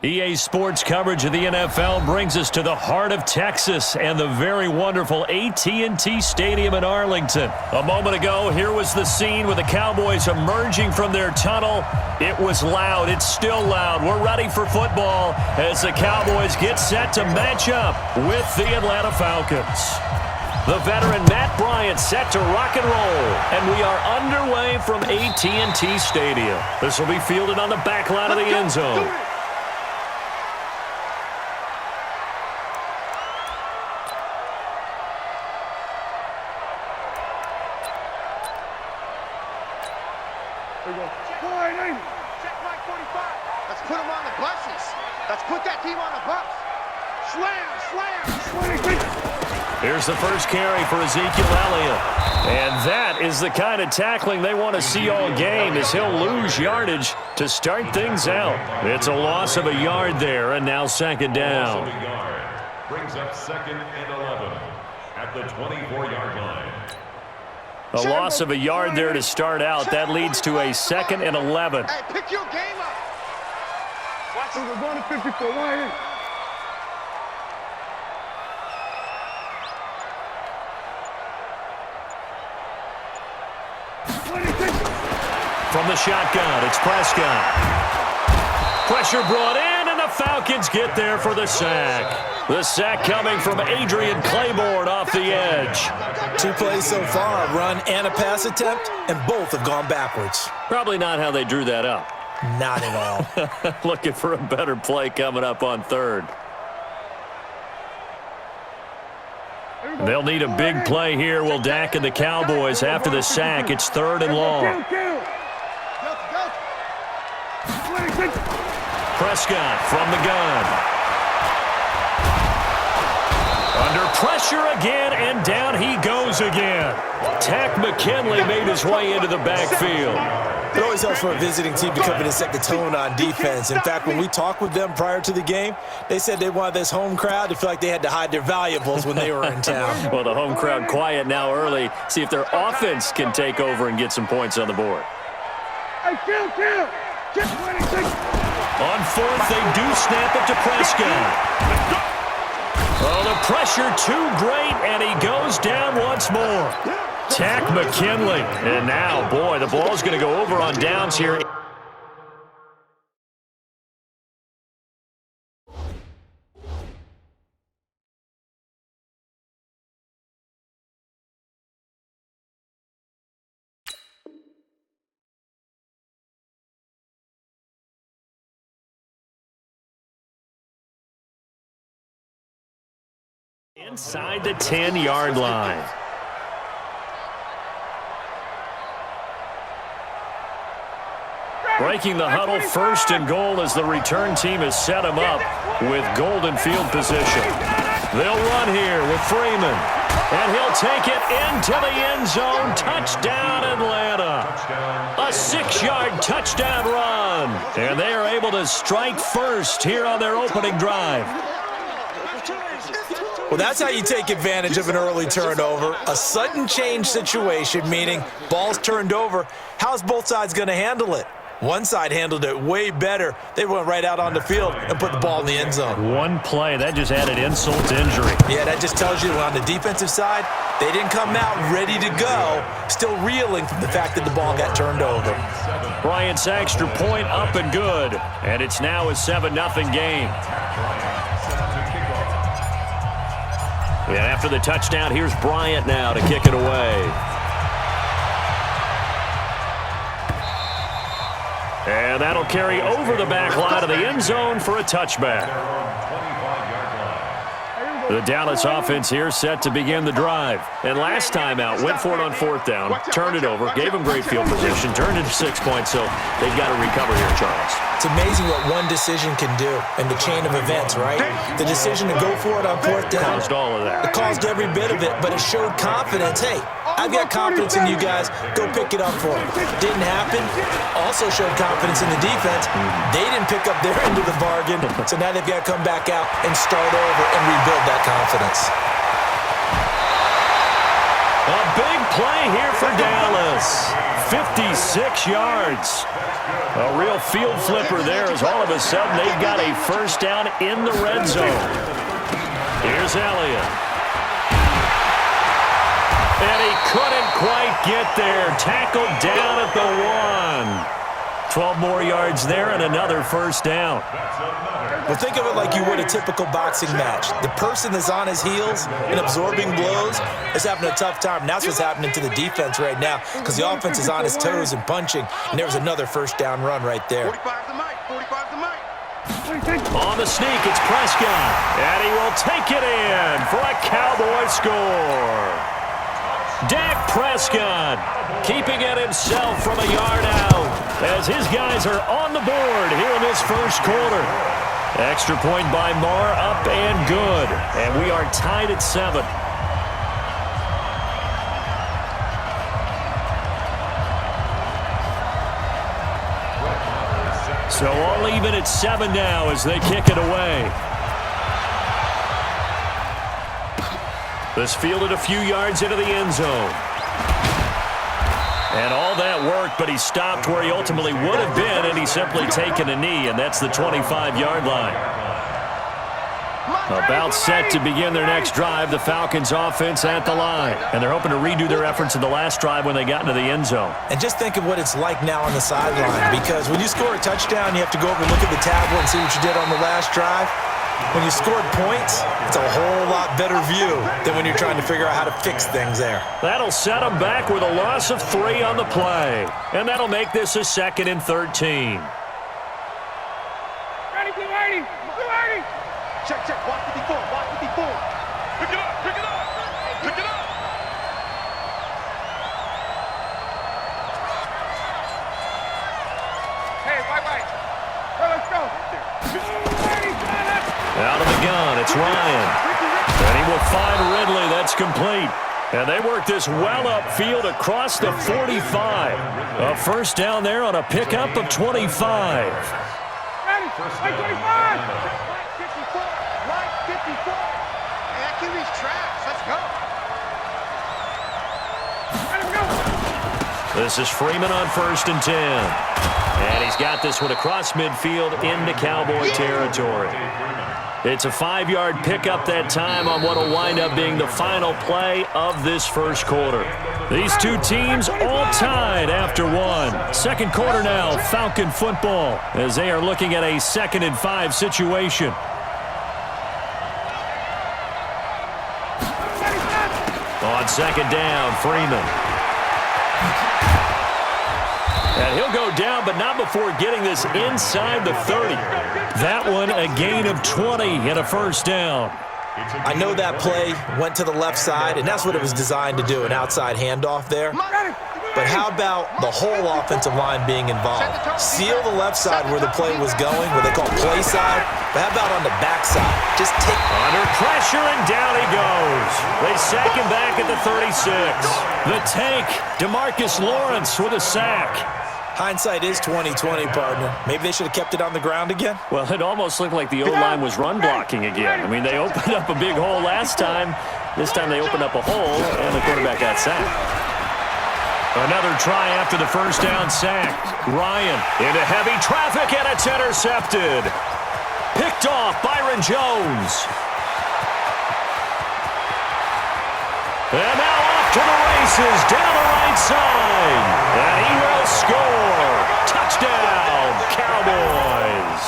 EA Sports coverage of the NFL brings us to the heart of Texas and the very wonderful AT&T Stadium in Arlington. A moment ago, here was the scene with the Cowboys emerging from their tunnel. It was loud. It's still loud. We're ready for football as the Cowboys get set to match up with the Atlanta Falcons. The veteran Matt Bryant set to rock and roll, and we are underway from AT&T Stadium. This will be fielded on the back line of the end zone. Check Mike 45. Let's put him on the buses. Let's put that team on the bus. Slam. Here's the first carry for Ezekiel Elliott. And that is the kind of tackling they want to see all game, as he'll lose yardage to start things out. It's a loss of a yard there, and now second down. Brings up 2nd and 11 at the 24-yard line. A loss of a yard there to start out. That leads to a 2nd and 11. Hey, pick your game up. Watch it. We're going to 54. Right here. From the shotgun, it's Prescott. Pressure brought in, and the Falcons get there for the sack. The sack coming from Adrian Claiborne off the edge. 2 plays so far, a run and a pass attempt, and both have gone backwards. Probably not how they drew that up. Not at all. Looking for a better play coming up on third. They'll need a big play here. Will Dak and the Cowboys after the sack. It's 3rd and long. Prescott from the gun. Under pressure again, and down he goes again. Tack McKinley made his way into the backfield. It always helps for a visiting team to come in and set the tone on defense. In fact, when we talked with them prior to the game, they said they wanted this home crowd to feel like they had to hide their valuables when they were in town. Well, the home crowd quiet now early. See if their offense can take over and get some points on the board. Hey, kill. On 4th, they do snap it to Prescott. Oh, the pressure too great, and he goes down once more. Tack McKinley. And now, boy, the ball's going to go over on downs here. Inside the 10-yard line. Breaking the huddle, 1st and goal as the return team has set them up with golden field position. They'll run here with Freeman. And he'll take it into the end zone. Touchdown, Atlanta. A 6-yard touchdown run. And they are able to strike first here on their opening drive. Well, that's how you take advantage of an early turnover. A sudden change situation, meaning ball's turned over. How's both sides going to handle it? One side handled it way better. They went right out on the field and put the ball in the end zone. One play, that just added insult to injury. Yeah, that just tells you on the defensive side, they didn't come out ready to go, still reeling from the fact that the ball got turned over. Bryant's extra point up and good. And it's now a 7-0 game. And after the touchdown, here's Bryant now to kick it away. And that'll carry over the back line of the end zone for a touchback. The Dallas offense here set to begin the drive. And last time out, went for it on 4th down, turned it over, gave them great field position, turned it to 6 points, so they've got to recover here, Charles. It's amazing what one decision can do in the chain of events, right? The decision to go for it on 4th down. Caused all of that. It caused every bit of it, but it showed confidence. Hey, I've got confidence in you guys. Go pick it up for me. Didn't happen. Also showed confidence in the defense. They didn't pick up their end of the bargain, so now they've got to come back out and start over and rebuild that confidence. A big play here for Dallas. 56 yards. A real field flipper there as all of a sudden they've got a first down in the red zone. Here's Elliott. And he couldn't quite get there. Tackled down at the 1. 12 more yards there and another first down. Well, think of it like you would a typical boxing match. The person that's on his heels and absorbing blows is having a tough time. And that's what's happening to the defense right now because the offense is on his toes and punching. And there was another first down run right there. 45 to Mike. 45 to Mike. On the sneak, it's Prescott. And he will take it in for a Cowboy score. Dak Prescott keeping it himself from a yard out as his guys are on the board here in this first quarter. Extra point by Marr, up and good. And we are tied at 7. So all even at 7 now as they kick it away. This fielded a few yards into the end zone. And all that work, but he stopped where he ultimately would have been, and he's simply taken a knee, and that's the 25-yard line. About set to begin their next drive, the Falcons offense at the line. And they're hoping to redo their efforts in the last drive when they got into the end zone. And just think of what it's like now on the sideline, because when you score a touchdown, you have to go over and look at the tablet and see what you did on the last drive. When you scored points, it's a whole lot better view than when you're trying to figure out how to fix things there. That'll set them back with a loss of 3 on the play. And that'll make this a 2nd and 13. Ready, Blue 80. Blue 80. Check, check. Watch 54. Watch 54. Pick it up. Pick it up. Pick it up. Hey, white. Hey, let's go. Out of the gun, it's Ryan. And he will find Ridley. That's complete. And they work this well upfield across the 45. A first down there on a pickup of 25. Ready, right 25. Right 54. Right 54. Hey, that QB's trash. Let's go. This is Freeman on 1st and 10. And he's got this one across midfield into Cowboy territory. It's a 5-yard pickup that time on what will wind up being the final play of this first quarter. These two teams all tied after 1. Second quarter now, Falcon football, as they are looking at a 2nd and 5 situation. On 2nd down, Freeman. And he'll go down, but not before getting this inside the 30. That one a gain of 20 and a first down. I know that play went to the left side, and that's what it was designed to do, an outside handoff there. But how about the whole offensive line being involved? Seal the left side where the play was going, what they call play side. But how about on the back side? Just take under pressure, and down he goes. They sack him back at the 36. The tank, DeMarcus Lawrence with a sack. Hindsight is 20/20, partner. Maybe they should have kept it on the ground again. Well, it almost looked like the O-line was run blocking again. I mean, they opened up a big hole last time. This time they opened up a hole, and the quarterback got sacked. Another try after the first down sack. Ryan into heavy traffic, and it's intercepted. Picked off Byron Jones. And now off to the races down the right side. And he will score. Touchdown, Cowboys.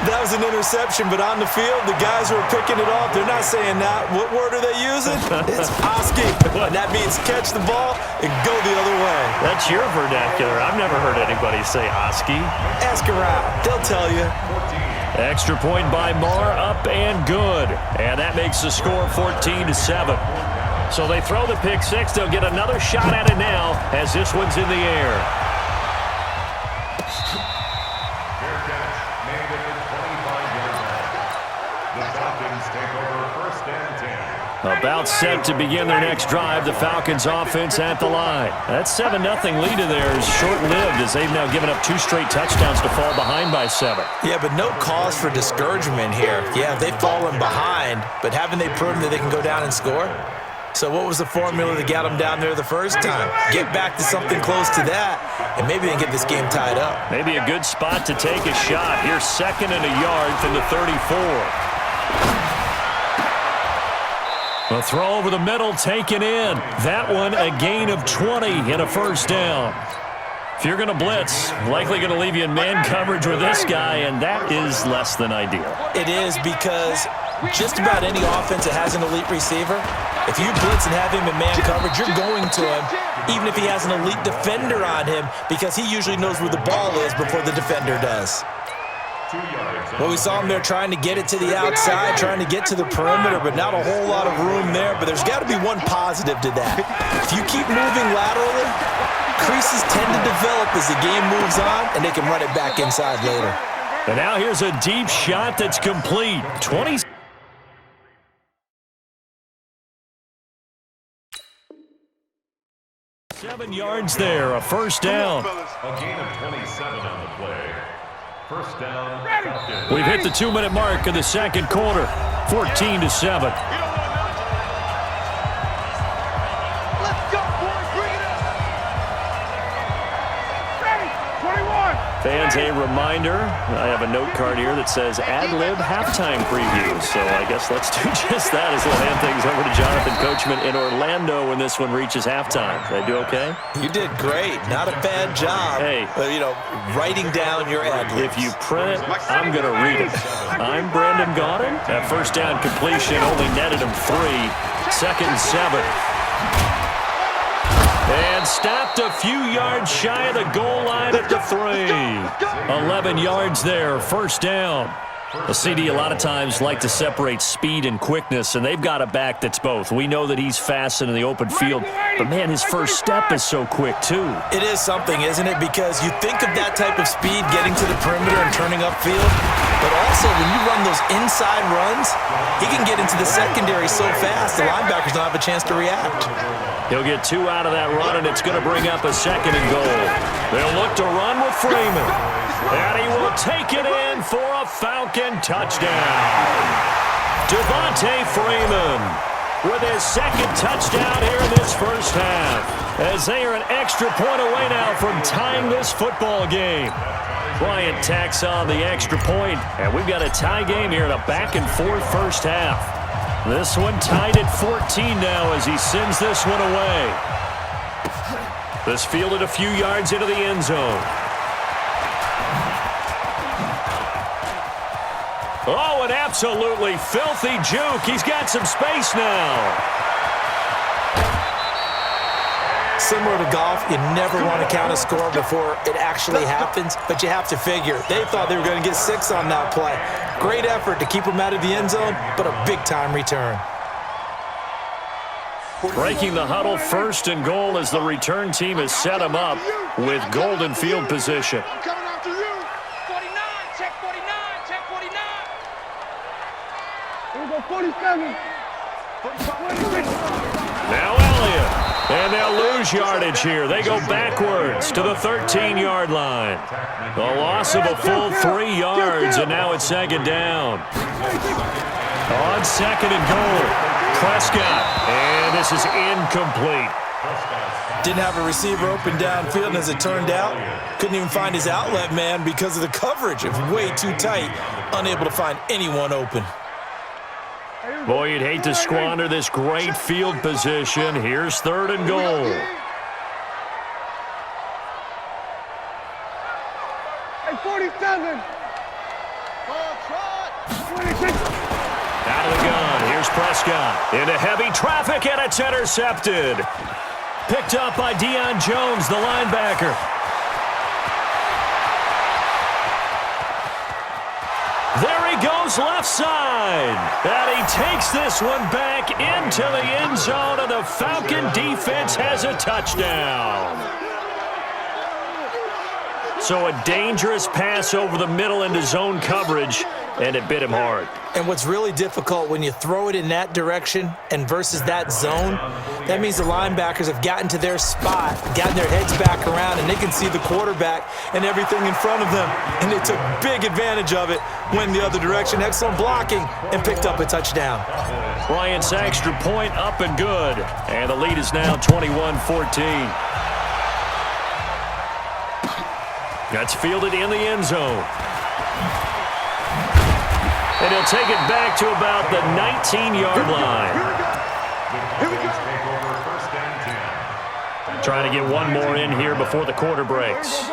That was an interception, but on the field, the guys who are picking it off, they're not saying that. What word are they using? It's Oski. And that means catch the ball and go the other way. That's your vernacular. I've never heard anybody say Oski. Ask around. They'll tell you. Extra point by Marr, up and good. And that makes the score 14-7. So they throw the pick six. They'll get another shot at it now as this one's in the air. Fair catch made at the 25-yard line. The Falcons take over 1st and 10. About set to begin their next drive, the Falcons offense at the line. That 7-0 lead of theirs short-lived as they've now given up 2 straight touchdowns to fall behind by 7. Yeah, but no cause for discouragement here. Yeah, they've fallen behind, but haven't they proven that they can go down and score? So what was the formula that got them down there the first time? Get back to something close to that, and maybe they can get this game tied up. Maybe a good spot to take a shot. Here's 2nd and a yard from the 34. A throw over the middle, taken in. That one a gain of 20 and a first down. If you're going to blitz, likely going to leave you in man coverage with this guy, and that is less than ideal. It is, because just about any offense that has an elite receiver, if you blitz and have him in man coverage, you're going to him, even if he has an elite defender on him, because he usually knows where the ball is before the defender does. Well, we saw him there trying to get it to the outside, trying to get to the perimeter, but not a whole lot of room there. But there's got to be one positive to that. If you keep moving laterally, creases tend to develop as the game moves on, and they can run it back inside later. And now here's a deep shot that's complete. 7 yards there, a first down. A gain of 27 on the play. First down, Falcons. We've hit the 2-minute mark of the second quarter, 14-7. Fans, a reminder, I have a note card here that says ad-lib halftime preview. So I guess let's do just that as we'll hand things over to Jonathan Coachman in Orlando when this one reaches halftime. Did I do okay? You did great. Not a bad job. Hey. Writing down your ad-libs. If you print it, I'm going to read it. I'm Brandon Gaudin. That first down completion only netted him 3. 2nd and 7. And stopped a few yards shy of the goal line at the 3. 11 yards there, first down. A CD a lot of times like to separate speed and quickness, and they've got a back that's both. We know that he's fast in the open field, but, man, his first step is so quick, too. It is something, isn't it? Because you think of that type of speed getting to the perimeter and turning upfield, but also when you run those inside runs, he can get into the secondary so fast the linebackers don't have a chance to react. He'll get 2 out of that run, and it's going to bring up a 2nd and goal. They'll look to run with Freeman. And he will take it in for a Falcon touchdown. Devontae Freeman with his 2nd touchdown here in this first half, as they are an extra point away now from tying this football game. Bryant tacks on the extra point, and we've got a tie game here in a back-and-forth first half. This one tied at 14 now as he sends this one away. This fielded a few yards into the end zone. Oh, an absolutely filthy juke. He's got some space now. Similar to golf, you never want to count a score before it actually happens, but you have to figure. They thought they were going to get 6 on that play. Great effort to keep them out of the end zone, but a big-time return. Breaking the huddle, 1st and goal as the return team has set him up with golden field position. I'm coming after you. 49, check 49, check 49. Here we go, 47. Now Elliott. And they'll lose yardage here. They go backwards to the 13-yard line. A loss of a full 3 yards, and now it's 2nd down. On 2nd and goal, Prescott. And this is incomplete. Didn't have a receiver open downfield, and as it turned out, couldn't even find his outlet man because of the coverage. It was way too tight, unable to find anyone open. Boy, you'd hate to squander this great field position. Here's 3rd and goal. Hey, 47. 26. Out of the gun. Here's Prescott. Into heavy traffic, and it's intercepted. Picked up by Deion Jones, the linebacker. There he goes left side. And he takes this one back into the end zone, and the Falcon defense has a touchdown. So a dangerous pass over the middle into zone coverage, and it bit him hard. And what's really difficult when you throw it in that direction and versus that zone, that means the linebackers have gotten to their spot, gotten their heads back around, and they can see the quarterback and everything in front of them. And they took big advantage of it, went the other direction, excellent blocking, and picked up a touchdown. Bryant's extra point up and good. And the lead is now 21-14. That's fielded in the end zone. And he'll take it back to about the 19-yard line. The Falcons take over first and 10. Trying to get one more in here before the quarter breaks.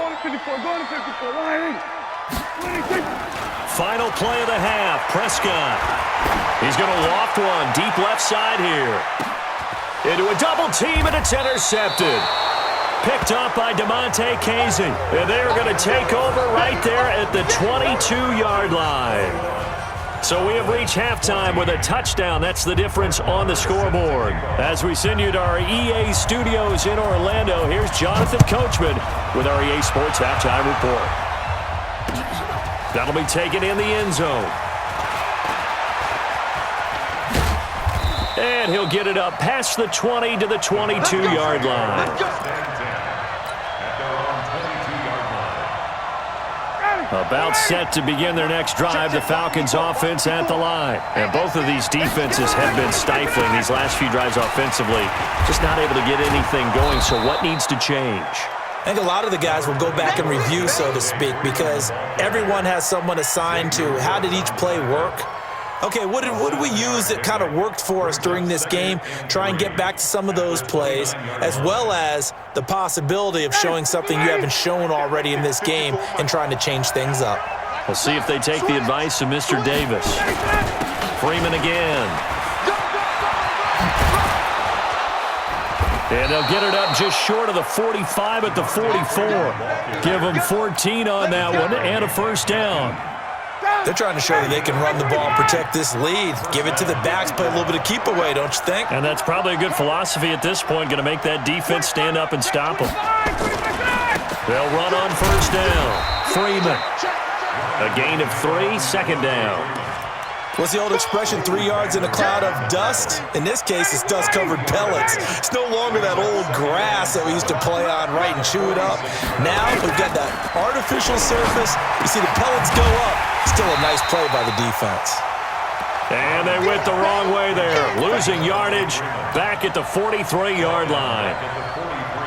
Final play of the half. Prescott. He's going to loft one deep left side here. Into a double team, and it's intercepted. Picked up by DeMonte Casey. And they're going to take over right there at the 22-yard line. So we have reached halftime with a touchdown. That's the difference on the scoreboard. As we send you to our EA studios in Orlando, here's Jonathan Coachman with our EA Sports Halftime Report. That'll be taken in the end zone. And he'll get it up past the 20 to the 22-yard line. About set to begin their next drive, the Falcons offense at the line. And both of these defenses have been stifling these last few drives offensively. Just not able to get anything going, so what needs to change? I think a lot of the guys will go back and review, so to speak, because everyone has someone assigned to how did each play work. Okay, what did we use that kind of worked for us during this game? Try and get back to some of those plays, as well as the possibility of showing something you haven't shown already in this game and trying to change things up. We'll see if they take the advice of Mr. Davis. Freeman again. And they'll get it up just short of the 45 at the 44. Give them 14 on that one and a first down. They're trying to show that they can run the ball, protect this lead, give it to the backs, play a little bit of keep away, don't you think? And that's probably a good philosophy at this point, going to make that defense stand up and stop them. They'll run on first down. Freeman. A gain of 3, second down. What's the old expression, 3 yards in a cloud of dust? In this case, it's dust-covered pellets. It's no longer that old grass that we used to play on, right, and chew it up. Now we've got that artificial surface. You see the pellets go up. Still a nice play by the defense. And they went the wrong way there. Losing yardage back at the 43-yard line.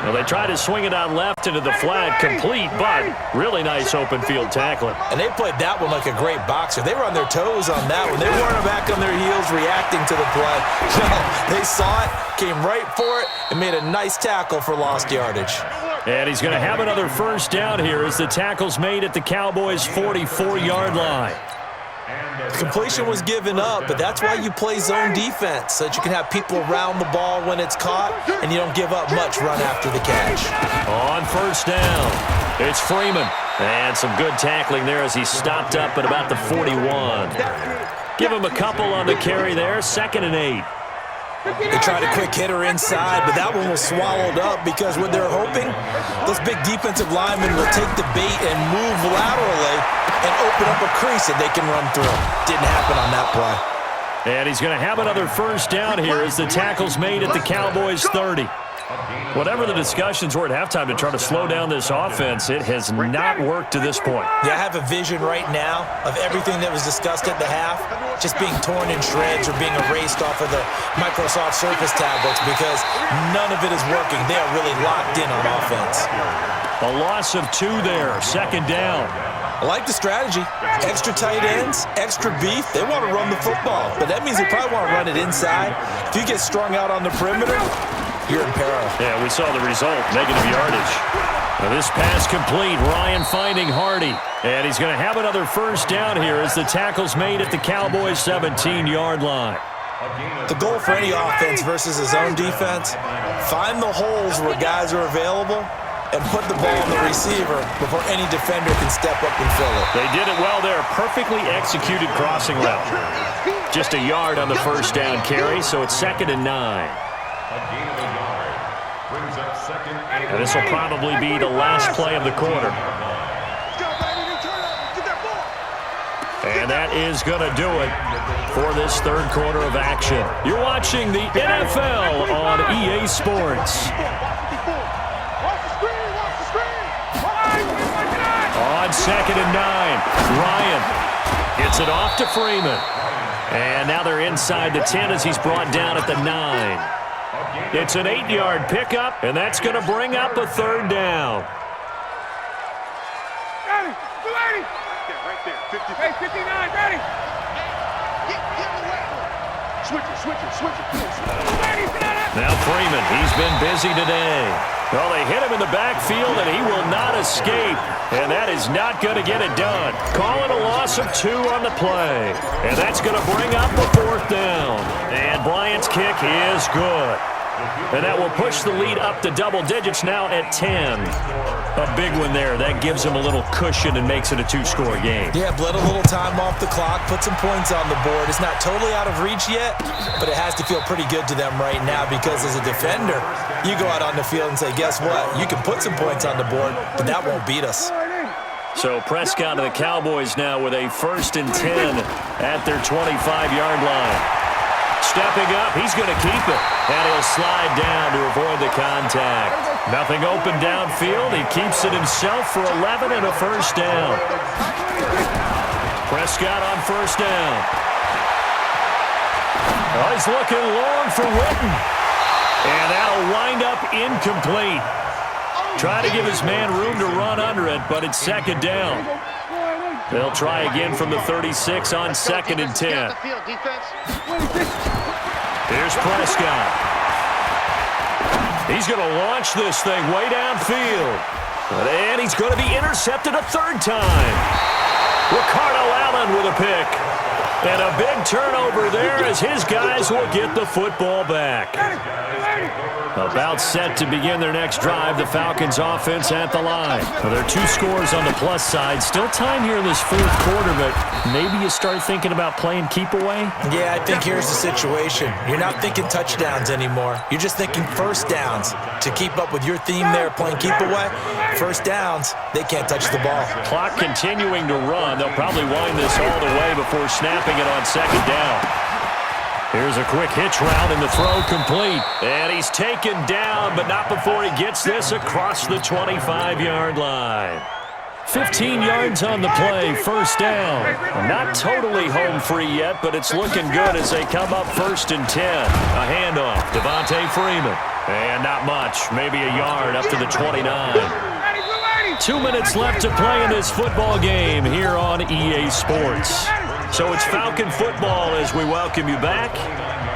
Well, they tried to swing it out left into the flat, complete, but really nice open field tackling. And they played that one like a great boxer. They were on their toes on that one. They weren't back on their heels reacting to the play. No, they saw it, came right for it, and made a nice tackle for lost yardage. And he's going to have another first down here as the tackle's made at the Cowboys' 44-yard line. Completion was given up, but that's why you play zone defense, so that you can have people around the ball when it's caught, and you don't give up much run after the catch. On first down, it's Freeman. And some good tackling there as he stopped up at about the 41. Give him a couple on the carry there, 2nd and 8. They tried a quick hitter inside, but that one was swallowed up because what they're hoping, those big defensive linemen will take the bait and move laterally and open up a crease that they can run through. Didn't happen on that play. And he's going to have another first down here as the tackle's made at the Cowboys' 30. Whatever the discussions were at halftime to try to slow down this offense, it has not worked to this point. Yeah, I have a vision right now of everything that was discussed at the half just being torn in shreds or being erased off of the Microsoft Surface tablets because none of it is working. They are really locked in on offense. A loss of 2 there, 2nd down. I like the strategy. Extra tight ends, extra beef. They want to run the football, but that means they probably want to run it inside. If you get strung out on the perimeter, you're in peril. Yeah, we saw the result, negative yardage. Now this pass complete, Ryan finding Hardy. And he's going to have another first down here as the tackle's made at the Cowboys' 17-yard line. The goal for any offense versus a zone defense, find the holes where guys are available and put the ball on the receiver before any defender can step up and fill it. They did it well there. Perfectly executed crossing route. Just a yard on the first down carry, so it's 2nd and 9. And this will probably be the last play of the quarter. And that is going to do it for this 3rd quarter of action. You're watching the NFL on EA Sports. On 2nd and 9, Ryan gets it off to Freeman. And now they're inside the 10 as he's brought down at the 9. It's an 8-yard pickup, and that's going to bring up a third down. Ready, 280. Yeah, right there. 50. Hey, 59, ready. Switch it. Now Freeman, he's been busy today. Well, they hit him in the backfield, and he will not escape. And that is not going to get it done. Calling a loss of 2 on the play. And that's going to bring up a 4th down. And Bryant's kick is good. And that will push the lead up to double digits now at 10. A big one there. That gives them a little cushion and makes it a 2-score game. Yeah, bled a little time off the clock, put some points on the board. It's not totally out of reach yet, but it has to feel pretty good to them right now because as a defender, you go out on the field and say, guess what? You can put some points on the board, but that won't beat us. So Prescott and the Cowboys now with a 1st and 10 at their 25-yard line. Stepping up, he's going to keep it. And he'll slide down to avoid the contact. Nothing open downfield. He keeps it himself for 11 and a 1st down. Prescott on 1st down. Oh, he's looking long for Witten. And that'll wind up incomplete. Try to give his man room to run under it, but it's 2nd down. They'll try again from the 36 on 2nd and 10. Here's Prescott. He's going to launch this thing way downfield. And he's going to be intercepted a 3rd time. Ricardo Allen with a pick. And a big turnover there as his guys will get the football back. About set to begin their next drive, the Falcons offense at the line. Well, there are 2 scores on the plus side. Still time here in this 4th quarter, but maybe you start thinking about playing keep away? Yeah, I think here's the situation. You're not thinking touchdowns anymore. You're just thinking 1st downs. To keep up with your theme there, playing keep away, 1st downs, they can't touch the ball. Clock continuing to run. They'll probably wind this all the way before snapping it on 2nd down. Here's a quick hitch route and the throw complete. And he's taken down, but not before he gets this across the 25-yard line. 15 yards on the play, 1st down. Not totally home free yet, but it's looking good as they come up 1st and 10. A handoff, Devontae Freeman. And not much, maybe a yard up to the 29. 2 minutes left to play in this football game here on EA Sports. So it's Falcon football as we welcome you back.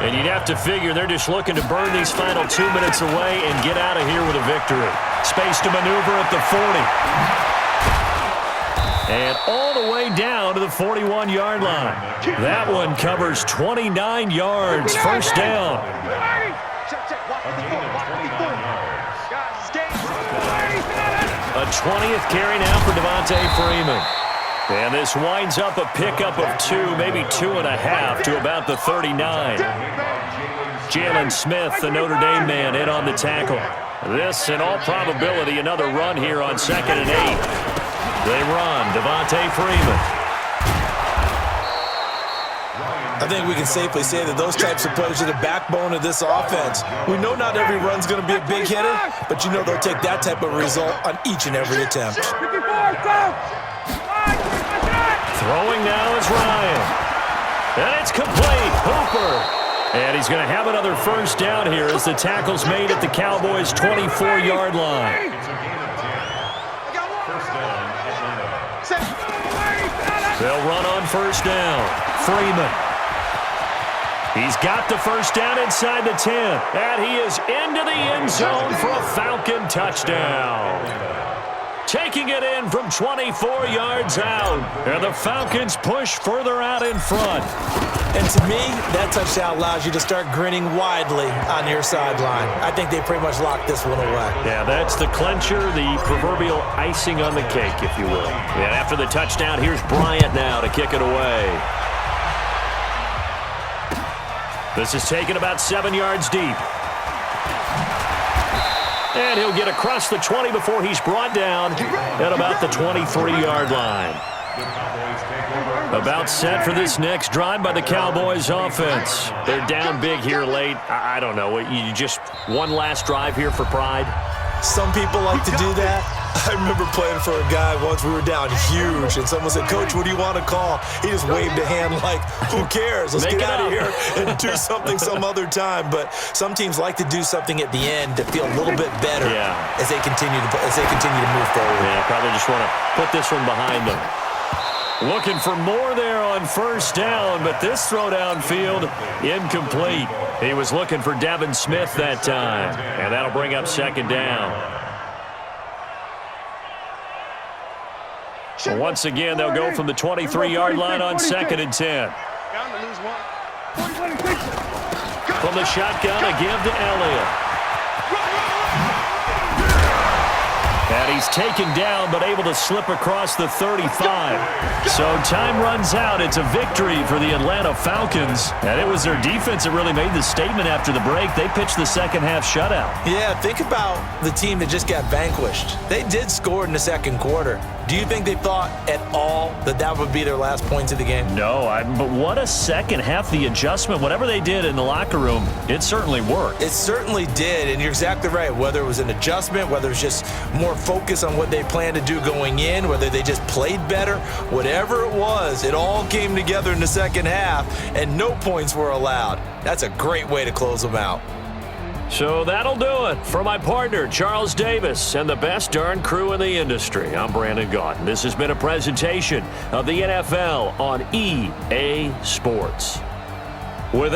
And you'd have to figure they're just looking to burn these final 2 minutes away and get out of here with a victory. Space to maneuver at the 40. And all the way down to the 41-yard line. That one covers 29 yards. 1st down. A 20th carry now for Devontae Freeman. And this winds up a pickup of 2, maybe 2.5 to about the 39. Jalen Smith, the Notre Dame man, in on the tackle. This, in all probability, another run here on 2nd and 8. They run, Devontae Freeman. I think we can safely say that those types of plays are the backbone of this offense. We know not every run's going to be a big hitter, but you know they'll take that type of result on each and every attempt. Throwing now is Ryan. And it's complete. Hooper. And he's going to have another 1st down here as the tackle's made at the Cowboys' 24-yard line. They'll run on 1st down. Freeman. He's got the 1st down inside the 10. And he is into the end zone for a Falcon touchdown. Taking it in from 24 yards out. And the Falcons push further out in front. And to me, that touchdown allows you to start grinning widely on your sideline. I think they pretty much locked this one away. Yeah, that's the clincher, the proverbial icing on the cake, if you will. And after the touchdown, here's Bryant now to kick it away. This is taken about 7 yards deep. And he'll get across the 20 before he's brought down at about the 23-yard line. About set for this next drive by the Cowboys offense. They're down big here late. I don't know. You just one last drive here for pride? Some people like to do that. I remember playing for a guy once. We were down huge, and someone said, "Coach, what do you want to call?" He just waved a hand like, "Who cares? Let's get out of here and do something some other time." But some teams like to do something at the end to feel a little bit better as they continue to move forward. Yeah, probably just want to put this one behind them. Looking for more there on first down, but this throw downfield incomplete. He was looking for Devin Smith that time, and that'll bring up second down. Well, once again, they'll go from the 23-yard line on 2nd and 10. From the shotgun, a give to Elliott. And he's taken down, but able to slip across the 35. So time runs out. It's a victory for the Atlanta Falcons. And it was their defense that really made the statement after the break. They pitched the second-half shutout. Yeah, think about the team that just got vanquished. They did score in the second quarter. Do you think they thought at all that that would be their last points of the game? No, but what a second half. The adjustment, whatever they did in the locker room, it certainly worked. It certainly did, and you're exactly right. Whether it was an adjustment, whether it was just more focus on what they planned to do going in, whether they just played better, whatever it was, it all came together in the second half, and no points were allowed. That's a great way to close them out. So that'll do it. For my partner, Charles Davis, and the best darn crew in the industry, I'm Brandon Gaudin. This has been a presentation of the NFL on EA Sports.